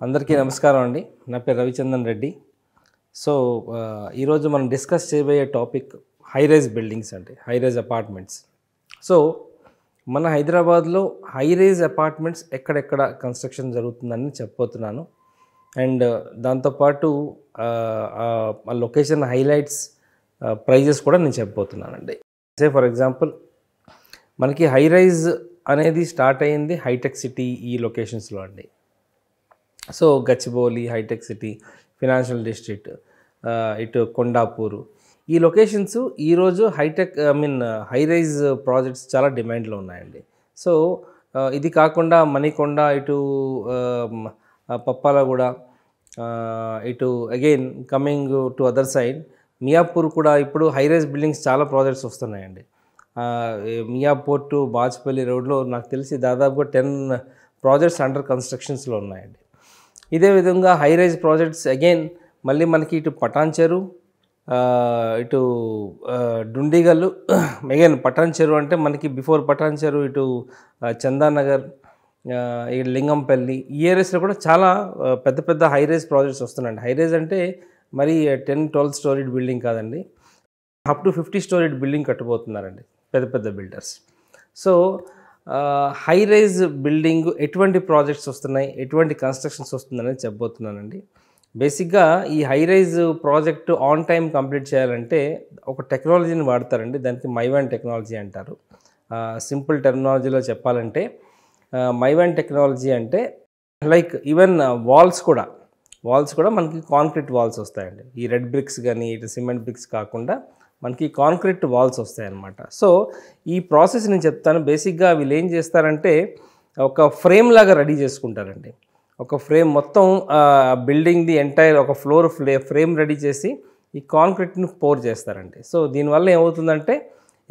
అందరికీ నమస్కారం అండి. నా పేరు రవిచంద్రన్ రెడ్డి. సో ఈరోజు మనం డిస్కస్ చేయబోయే టాపిక్ హై రైజ్ బిల్డింగ్స్ అండి, హై రైజ్ అపార్ట్మెంట్స్. సో మన హైదరాబాద్లో హై రైజ్ అపార్ట్మెంట్స్ ఎక్కడెక్కడ కన్స్ట్రక్షన్ జరుగుతుందని చెప్పబోతున్నాను. అండ్ దాంతోపాటు ఆ లొకేషన్ హైలైట్స్, ప్రైజెస్ కూడా నేను చెప్పబోతున్నానండి. ఫర్ ఎగ్జాంపుల్ మనకి హై రైజ్ అనేది స్టార్ట్ అయ్యింది హైటెక్ సిటీ ఈ లొకేషన్స్లో అండి. So Gachibowli, Hitech City, financial district, ఇటు కొండాపూరు, ఈ లొకేషన్స్ ఈరోజు హై రైజ్ ప్రాజెక్ట్స్ చాలా డిమాండ్లో ఉన్నాయండి. సో ఇది కాకుండా మణికొండ, ఇటు పప్పాలగూడ, ఇటు again coming to other side Miyapur కూడా ఇప్పుడు హై రైజ్ బిల్డింగ్స్ చాలా ప్రాజెక్ట్స్ వస్తున్నాయండి. మియాపూర్ టు బాజ్పల్లి రోడ్లో నాకు తెలిసి దాదాపుగా 10 ప్రాజెక్ట్స్ అండర్ కన్స్ట్రక్షన్స్లో ఉన్నాయండి. ఇదే విధంగా హై రైజ్ ప్రాజెక్ట్స్ అగైన్ మళ్ళీ మనకి ఇటు పటాన్ చెరు, ఇటు డుండిగల్లు, అగైన్ పటాన్ చెరు అంటే మనకి బిఫోర్ పటాన్ చెరు ఇటు చందానగర్, ఇటు లింగంపల్లి, ఈ ఏరియాస్లో కూడా చాలా పెద్ద పెద్ద హై రైజ్ ప్రాజెక్ట్స్ వస్తున్నాయండి. హై రైజ్ అంటే మరి 10-12 స్టోరీడ్ బిల్డింగ్ కాదండి, అప్ టు 50 స్టోరీడ్ బిల్డింగ్ కట్టబోతున్నారండి పెద్ద పెద్ద builders. So high rise building ఎటువంటి ప్రాజెక్ట్స్ వస్తున్నాయి, ఎటువంటి కన్స్ట్రక్షన్స్ వస్తుందనేది చెప్పబోతున్నానండి. బేసిక్గా ఈ high rise project on time complete చేయాలంటే ఒక టెక్నాలజీని వాడతారండి. దానికి మైవాన్ టెక్నాలజీ అంటారు. సింపుల్ టెర్మినాలజీలో చెప్పాలంటే మైవాన్ టెక్నాలజీ అంటే లైక్ ఈవెన్ వాల్స్ కూడా మనకి కాంక్రీట్ వాల్స్ వస్తాయండి. ఈ రెడ్ బ్రిక్స్ కానీ ఇటు సిమెంట్ బ్రిక్స్ కాకుండా మనకి కాంక్రీట్ వాల్స్ వస్తాయన్నమాట. సో ఈ ప్రాసెస్ నేను చెప్తాను. బేసిక్గా వీళ్ళు ఏం చేస్తారంటే ఒక ఫ్రేమ్ లాగా రెడీ చేసుకుంటారండి. ఒక ఫ్రేమ్ మొత్తం బిల్డింగ్ది ఎంటైర్ ఒక ఫ్రేమ్ రెడీ చేసి ఈ కాంక్రీట్ని పోర్ చేస్తారండి. సో దీనివల్ల ఏమవుతుందంటే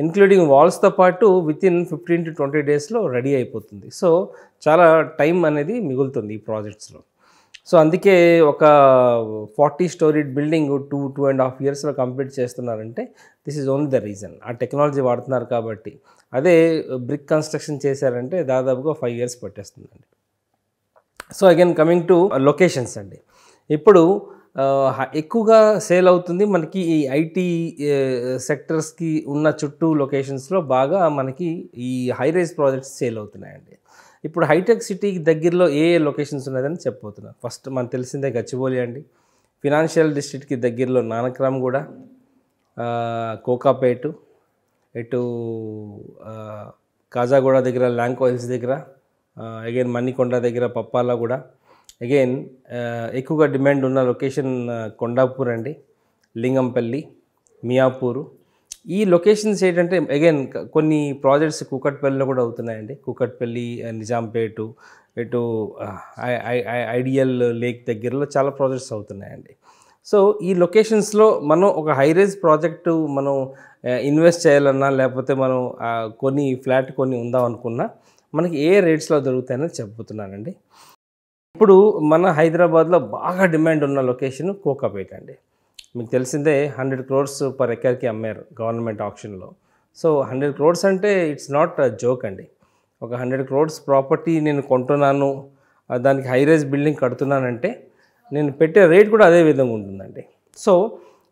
ఇంక్లూడింగ్ వాల్స్తో పాటు వితిన్ 15 to 20 డేస్లో రెడీ అయిపోతుంది. సో చాలా టైం అనేది మిగులుతుంది ఈ ప్రాజెక్ట్స్లో. సో అందుకే ఒక 40 స్టోరీడ్ బిల్డింగ్ 2.5 ఇయర్స్లో కంప్లీట్ చేస్తున్నారంటే this is only the reason. ఆ టెక్నాలజీ వాడుతున్నారు కాబట్టి. అదే బ్రిక్ కన్స్ట్రక్షన్ చేశారంటే దాదాపుగా 5 ఇయర్స్ పట్టేస్తుందండి. So again coming to locations అండి. ఇప్పుడు ఎక్కువగా సేల్ అవుతుంది మనకి ఈ ఐటీ సెక్టర్స్కి ఉన్న చుట్టూ లొకేషన్స్లో బాగా మనకి ఈ హై రైజ్ ప్రాజెక్ట్స్ సేల్ అవుతున్నాయండి. ఇప్పుడు హైటెక్ సిటీకి దగ్గరలో ఏ లొకేషన్స్ ఉన్నదని చెప్పబోతున్నాను. ఫస్ట్ మనకు తెలిసిందే గచ్చిబౌలి అండి. ఫినాన్షియల్ డిస్ట్రిక్ట్కి దగ్గరలో నానక్రామ్గూడ, కోకాపేటు, ఇటు కాజాగూడ దగ్గర ల్యాంకో హిల్స్ దగ్గర, అగైన్ మణికొండ దగ్గర పప్పాలగూడ, అగైన్ ఎక్కువగా డిమాండ్ ఉన్న లొకేషన్ కొండాపూర్ అండి, లింగంపల్లి, మియాపూరు. ఈ లొకేషన్స్ ఏంటంటే అగైన్ కొన్ని ప్రాజెక్ట్స్ కూకట్పల్లిలో కూడా అవుతున్నాయండి. కూకట్పల్లి, నిజాంపేటు, ఇటు ఐడియల్ లేక్ దగ్గరలో చాలా ప్రాజెక్ట్స్ అవుతున్నాయండి. సో ఈ లొకేషన్స్లో మనం ఒక హై రైజ్ ప్రాజెక్టు మనం ఇన్వెస్ట్ చేయాలన్నా లేకపోతే మనం ఫ్లాట్ ఉందాం అనుకున్నా మనకి ఏ రేట్స్లో దొరుకుతాయని చెప్పుతున్నానండి. ఇప్పుడు మన హైదరాబాద్లో బాగా డిమాండ్ ఉన్న లొకేషన్ కోకాపేట అండి. మీకు తెలిసిందే 100 crores పర్ ఎకర్కి అమ్మారు గవర్నమెంట్ ఆప్షన్లో. సో 100 crores అంటే ఇట్స్ నాట్ జోక్ అండి. ఒక 100 crores ప్రాపర్టీ నేను కొంటున్నాను, దానికి హై రైజ్ బిల్డింగ్ కడుతున్నానంటే నేను పెట్టే రేట్ కూడా అదే విధంగా ఉంటుందండి. సో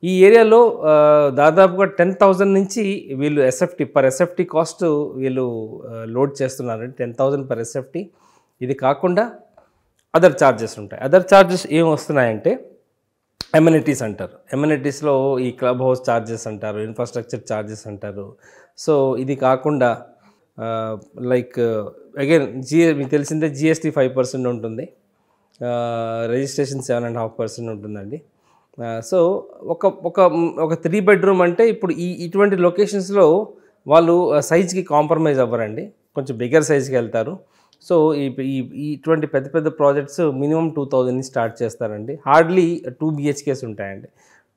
ఈ ఏరియాలో దాదాపుగా 10,000 నుంచి వీళ్ళు పర్ ఎస్ఎఫ్టీ కాస్ట్ వీళ్ళు లోడ్ చేస్తున్నారండి. 10,000 పర్ ఎస్ఎఫ్టీ. ఇది కాకుండా అదర్ ఛార్జెస్ ఉంటాయి. అదర్ ఛార్జెస్ ఏం వస్తున్నాయంటే ఎమ్యూనిటీస్ అంటారు. ఎమ్యూనిటీస్లో ఈ క్లబ్ హౌస్ ఛార్జెస్ అంటారు, ఇన్ఫ్రాస్ట్రక్చర్ ఛార్జెస్ అంటారు. సో ఇది కాకుండా లైక్ అగైన్ మీకు తెలిసిందే జిఎస్టీ 5% ఉంటుంది, రిజిస్ట్రేషన్ 7.5% ఉంటుందండి. సో ఒక 3 bedroom అంటే ఇప్పుడు ఇటువంటి లొకేషన్స్లో వాళ్ళు సైజ్కి కాంప్రమైజ్ అవ్వరండి, కొంచెం బిగ్గర్ సైజ్కి వెళ్తారు. సో ఇటువంటి పెద్ద పెద్ద ప్రాజెక్ట్స్ మినిమం 2,000 నుంచి స్టార్ట్ చేస్తారండి. హార్డ్లీ 2 BHKs ఉంటాయండి.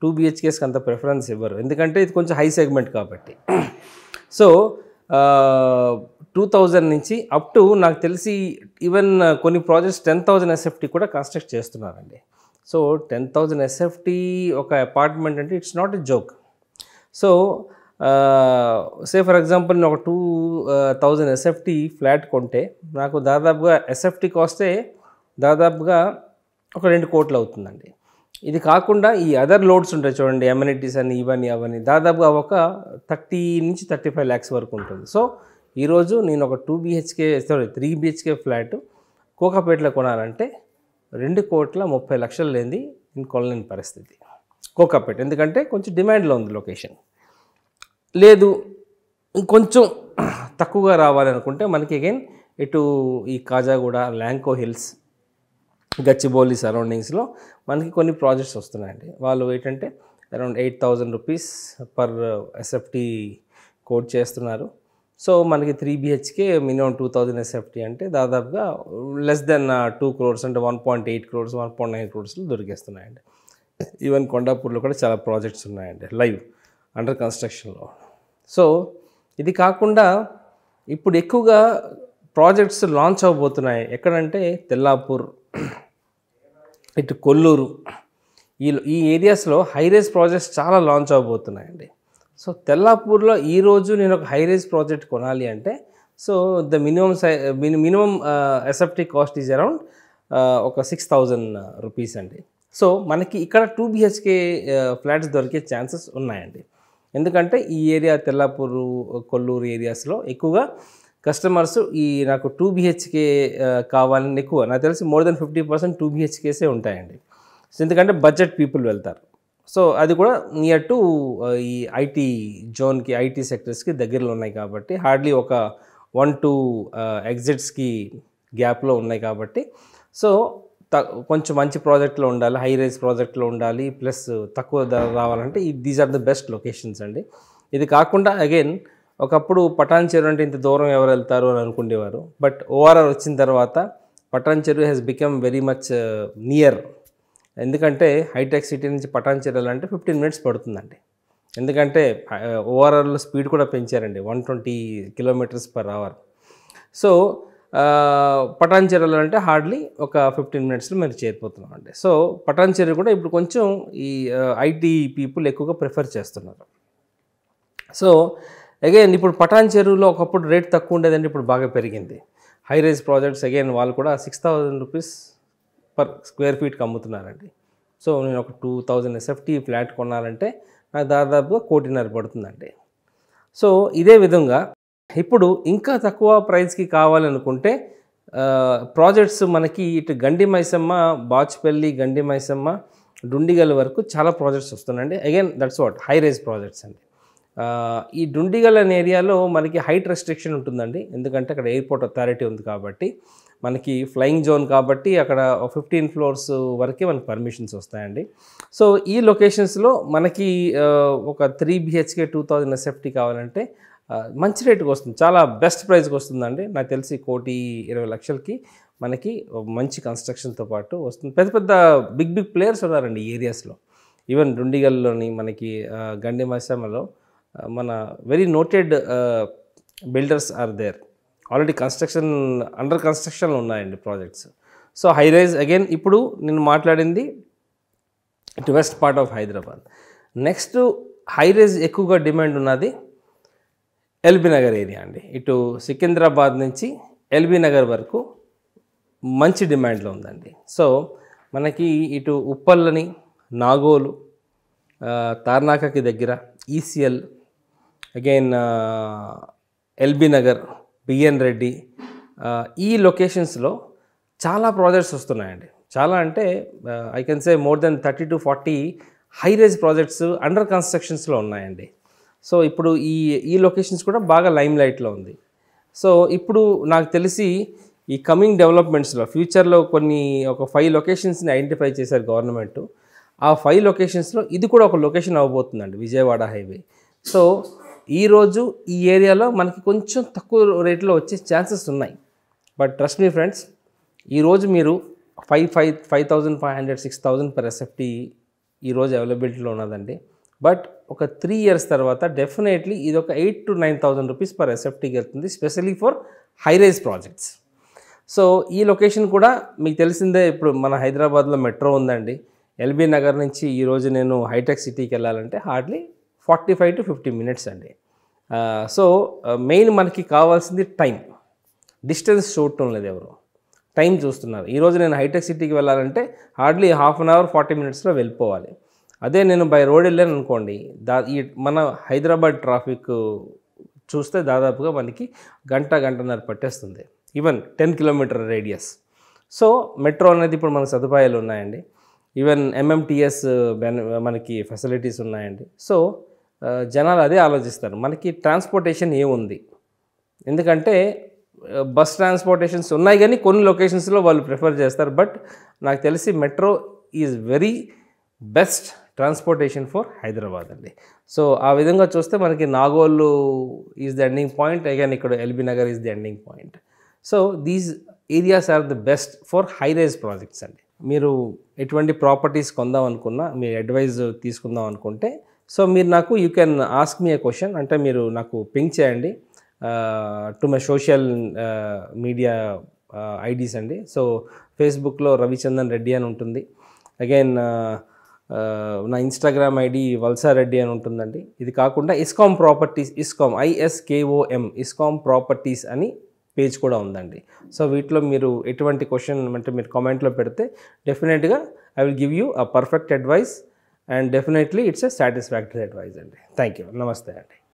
2 BHKస్కి అంత ప్రిఫరెన్స్ ఇవ్వరు, ఎందుకంటే ఇది కొంచెం హై సెగ్మెంట్ కాబట్టి. సో 2,000 నుంచి అప్ టు నాకు తెలిసి ఈవెన్ కొన్ని ప్రాజెక్ట్స్ 10,000 SFT కూడా కన్స్ట్రక్ట్ చేస్తున్నారండి. సో 10,000 SFT ఒక అపార్ట్మెంట్ అంటే it's not a joke. So say for example నేను ఒక 2,000 SFT ఫ్లాట్ కొంటే నాకు దాదాపుగా SFT కాస్టే దాదాపుగా ఒక 2 కోట్లు అవుతుందండి. ఇది కాకుండా ఈ అదర్ లోడ్స్ ఉంటాయి చూడండి, అమ్యూనిటీస్ అని ఇవన్నీ అవన్నీ దాదాపుగా ఒక 30 నుంచి 35 lakhs వరకు ఉంటుంది. సో ఈరోజు నేను ఒక 3 BHK ఫ్లాట్ కోకాపేటలో కొనాలంటే 2,30,00,000 లేనిది నేను కొనలేని పరిస్థితి కోకాపేట. ఎందుకంటే కొంచెం డిమాండ్లో ఉంది లొకేషన్. లేదు ఇంకొంచెం తక్కువగా రావాలనుకుంటే మనకి అగైన్ ఇటు ఈ కాజాగూడ, ల్యాంకో హిల్స్, గచ్చిబౌలి సరౌండింగ్స్లో మనకి కొన్ని ప్రాజెక్ట్స్ వస్తున్నాయండి. వాళ్ళు ఏంటంటే around 8,000 rupees per SFT quote చేస్తున్నారు. సో మనకి 3 BHK మినిమం 2,000 SFT అంటే దాదాపుగా లెస్ దెన్ 2 crores అంటే 1.8 crores 1.9 crores దొరికేస్తున్నాయండి. ఈవెన్ కొండాపూర్లో కూడా చాలా ప్రాజెక్ట్స్ ఉన్నాయండి లైవ్ అండర్ కన్స్ట్రక్షన్లో. సో ఇది కాకుండా ఇప్పుడు ఎక్కువగా ప్రాజెక్ట్స్ లాంచ్ అవబోతున్నాయి. ఎక్కడంటే తెల్లాపూర్, ఇటు కొల్లూరు, ఈ ఏరియాస్లో హైరేజ్ ప్రాజెక్ట్స్ చాలా లాంచ్ అవబోతున్నాయండి. సో తెల్లాపూర్లో ఈరోజు నేను ఒక హైరేజ్ ప్రాజెక్ట్ కొనాలి అంటే so the minimum SFT cost is around ఒక 6,000 రూపీస్ అండి. సో మనకి ఇక్కడ 2 BHK ఫ్లాట్స్ దొరికే ఛాన్సెస్ ఉన్నాయండి. ఎందుకంటే ఈ ఏరియా తెల్లాపూరు, కొల్లూరు ఏరియాస్లో ఎక్కువగా కస్టమర్స్ నాకు 2 BHK కావాలని ఎక్కువ, నాకు తెలిసి మోర్ దెన్ 50% 2 BHKసే ఉంటాయండి. సో ఎందుకంటే బడ్జెట్ పీపుల్ వెళ్తారు. సో అది కూడా నియర్ టు ఈ ఐటీ జోన్కి, ఐటీ సెక్టర్స్కి దగ్గరలో ఉన్నాయి కాబట్టి హార్డ్లీ ఒక 1-2 ఎగ్జిట్స్కి గ్యాప్లో ఉన్నాయి కాబట్టి సో కొంచెం మంచి ప్రాజెక్ట్లో ఉండాలి, హై రైజ్ ప్రాజెక్ట్లో ఉండాలి, ప్లస్ తక్కువ ధర రావాలంటే these are the best locations అండి. ఇది కాకుండా అగైన్ ఒకప్పుడు పటాన్ చెరువు అంటే ఇంత దూరం ఎవరు వెళ్తారు అని అనుకునేవారు. బట్ ORR వచ్చిన తర్వాత పటాన్ చెరువు has become very much near. ఎందుకంటే హైటెక్ సిటీ నుంచి పటాన్ చెరువు వెళ్ళాలంటే 15 minutes పడుతుందండి. ఎందుకంటే ORRలో స్పీడ్ కూడా పెంచారండి, 120 km/h. సో పటాన్ చెరువులో అంటే హార్డ్లీ ఒక 15 minutesలో మీరు చేరిపోతున్నాం అండి. సో పటాన్ చెరువు కూడా ఇప్పుడు కొంచెం ఈ ఐటీ పీపుల్ ఎక్కువగా ప్రిఫర్ చేస్తున్నారు. సో అగైన్ ఇప్పుడు పటాన్ చెరువులో ఒకప్పుడు రేట్ తక్కువ ఉండేదండి, ఇప్పుడు బాగా పెరిగింది. హై రైజ్ ప్రాజెక్ట్స్ అగైన్ వాళ్ళు కూడా 6,000 రూపీస్ పర్ స్క్వేర్ ఫీట్కి అమ్ముతున్నారండి. సో నేను ఒక 2,000 SFT ఫ్లాట్ కొనాలంటే నాకు దాదాపుగా 1,50,00,000 పడుతుందండి. సో ఇదే విధంగా ఇప్పుడు ఇంకా తక్కువ ప్రైస్కి కావాలనుకుంటే ప్రాజెక్ట్స్ మనకి ఇటు గండి మైసమ్మ, బాచ్పల్లి, గండి మైసమ్మ, డుండిగల్ వరకు చాలా ప్రాజెక్ట్స్ వస్తున్నాయండి. Again that's what high rise projects అండి. ఈ డుండిగల్ అనే ఏరియాలో మనకి హైట్ రెస్ట్రిక్షన్ ఉంటుందండి. ఎందుకంటే అక్కడ ఎయిర్పోర్ట్ అథారిటీ ఉంది కాబట్టి మనకి ఫ్లయింగ్ జోన్ కాబట్టి అక్కడ 15 floors వరకే మనకి పర్మిషన్స్ వస్తాయండి. సో ఈ లొకేషన్స్లో మనకి ఒక 3 BHK 2,000 SFT కావాలంటే మంచి రేటుకి వస్తుంది, చాలా బెస్ట్ ప్రైస్కి వస్తుందండి. నాకు తెలిసి 1,20,00,000కి మనకి మంచి కన్స్ట్రక్షన్తో పాటు వస్తుంది. పెద్ద పెద్ద బిగ్ ప్లేయర్స్ ఉన్నారండి ఈ ఏరియాస్లో. ఈవెన్ డుండిగల్లోని మనకి గండి మైసమ్మలో మన very noted builders are there. Already under కన్స్ట్రక్షన్లో ఉన్నాయండి projects. So high rise again ఇప్పుడు నేను మాట్లాడింది ఇటు west part of Hyderabad. Next high rise ఎక్కువగా డిమాండ్ ఉన్నది ఎల్బీ నగర్ ఏరియా అండి. ఇటు సికింద్రాబాద్ నుంచి ఎల్బీ నగర్ వరకు మంచి డిమాండ్లో ఉందండి. సో మనకి ఇటు ఉప్పల్లని, నాగోలు, తార్నాకకి దగ్గర ECL, again LB Nagar, BN Reddy, ఈ లొకేషన్స్లో చాలా ప్రాజెక్ట్స్ వస్తున్నాయండి. చాలా అంటే I can say more than 30 to 40 high rise projects under కన్స్ట్రక్షన్స్లో ఉన్నాయండి. సో ఇప్పుడు ఈ లొకేషన్స్ కూడా బాగా లైమ్ లైట్లో ఉంది. సో ఇప్పుడు నాకు తెలిసి ఈ కమింగ్ డెవలప్మెంట్స్లో ఫ్యూచర్లో ఒక 5 లొకేషన్స్ని ఐడెంటిఫై చేశారు గవర్నమెంట్. ఆ 5 లొకేషన్స్లో ఇది కూడా ఒక లొకేషన్ అవ్వబోతుందండి, విజయవాడ హైవే. సో ఈరోజు ఈ ఏరియాలో మనకి కొంచెం తక్కువ రేట్లో వచ్చే ఛాన్సెస్ ఉన్నాయి. బట్ ట్రస్ట్ మీ ఫ్రెండ్స్, ఈరోజు మీరు 5,500 6,000 per SFT ఈరోజు అవైలబిలిటీలో ఉన్నదండి. బట్ ఒక 3 years తర్వాత డెఫినెట్లీ ఇది ఒక 8,000 to 9,000 రూపీస్ per SFTకి వెళ్తుంది, specially for high rise projects. So ఈ లొకేషన్ కూడా మీకు తెలిసిందే, ఇప్పుడు మన హైదరాబాద్లో మెట్రో ఉందండి. ఎల్బీ నగర్ నుంచి ఈరోజు నేను హైటెక్ సిటీకి వెళ్ళాలంటే హార్డ్లీ 45 to 50 minutes అండి. సో మెయిన్ మనకి కావాల్సింది టైం. డిస్టెన్స్ చూడటం లేదు ఎవరు, టైం చూస్తున్నారు. ఈరోజు నేను హైటెక్ సిటీకి వెళ్ళాలంటే హార్డ్లీ హాఫ్ అన్ అవర్ 40 మినిట్స్లో వెళ్ళిపోవాలి. అదే నేను బై రోడ్ వెళ్ళాను అనుకోండి, ఈ మన హైదరాబాద్ ట్రాఫిక్ చూస్తే దాదాపుగా మనకి గంటన్నర పట్టేస్తుంది, even 10 kilometre radius. So metro అనేది ఇప్పుడు మనకు సదుపాయాలు ఉన్నాయండి, ఈవెన్ ఎంఎంటీఎస్ మనకి ఫెసిలిటీస్ ఉన్నాయండి. సో జనాలు అదే ఆలోచిస్తారు, మనకి ట్రాన్స్పోర్టేషన్ ఏముంది. ఎందుకంటే బస్ ట్రాన్స్పోర్టేషన్స్ ఉన్నాయి కానీ కొన్ని లొకేషన్స్లో వాళ్ళు ప్రిఫర్ చేస్తారు. బట్ నాకు తెలిసి metro is very best transportation for Hyderabad అండి. సో ఆ విధంగా చూస్తే మనకి Nagole is the ending point, అగైన్ ఇక్కడ LB Nagar is the ending point. So these areas are the best for high rise projects అండి. మీరు ఎటువంటి ప్రాపర్టీస్ కొందాం అనుకున్నా, మీ అడ్వైజ్ తీసుకుందాం అనుకుంటే, సో మీరు నాకు you can ask me A question, అంటే మీరు నాకు పింక్ చేయండి to my social media IDs అండి. సో ఫేస్బుక్లో రవిచందన్ రెడ్డి అని ఉంటుంది, అగైన్ నా ఇన్స్టాగ్రామ్ ఐడి వల్సారెడ్డి అని ఉంటుందండి. ఇది కాకుండా ఇస్కామ్ ప్రాపర్టీస్, ఇస్కామ్ ISKOM ఇస్కామ్ ప్రాపర్టీస్ అని పేజ్ కూడా ఉందండి. సో వీటిలో మీరు ఎటువంటి క్వశ్చన్ అంటే మీరు కామెంట్లో పెడితే డెఫినెట్గా I will give you a perfect advice and definitely it's a satisfactory advice అండి. థ్యాంక్ యూ, నమస్తే అండి.